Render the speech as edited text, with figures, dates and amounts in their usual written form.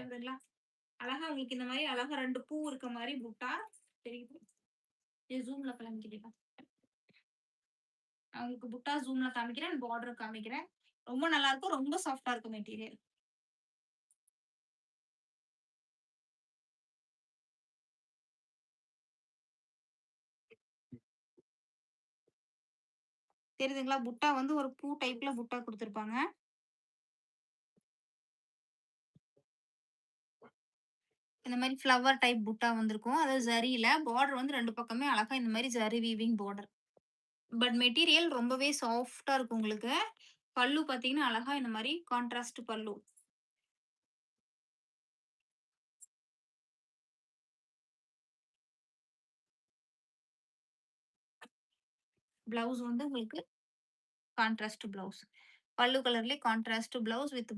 தெரியுதுங்களா? அழகா உங்களுக்கு இந்த மாரி அழகா 2 பூ இருக்க மாரி புட்டா தெரியுது. இது ஜூம்ல காமிக்கிறேன். நான் உங்களுக்கு புட்டா ஜூம்ல காமிக்கிறேன். பார்டர் காமிக்கிறேன். ரொம்ப நல்லாருக்கும். ரொம்ப சாஃப்ட்டா இருக்கும் மெட்டீரியல். தெரியுதுங்களா? புட்டா வந்து ஒரு பூ டைப்ல புட்டா குடுத்துருப்பாங்க. இந்த மாரி ஃப்ளவர் டைப் புட்டா வந்திருக்கும். அதாவது ஜரியில பார்டர் வந்து 2 பக்கமே அழகா இந்த மாரி zari weaving border. But material ரொம்பவே சாஃப்ட்டா இருக்கும் உங்களுக்கு. பல்லு பார்த்தீங்கன்னா, அழகா இந்த மாரி கான்ட்ராஸ்ட் பல்லு. பிளவுஸ் வந்து உங்களுக்கு கான்ட்ராஸ்ட் பிளவுஸ். பல்லு கலர்லயே கான்ட்ராஸ்ட் பிளவுஸ் வித்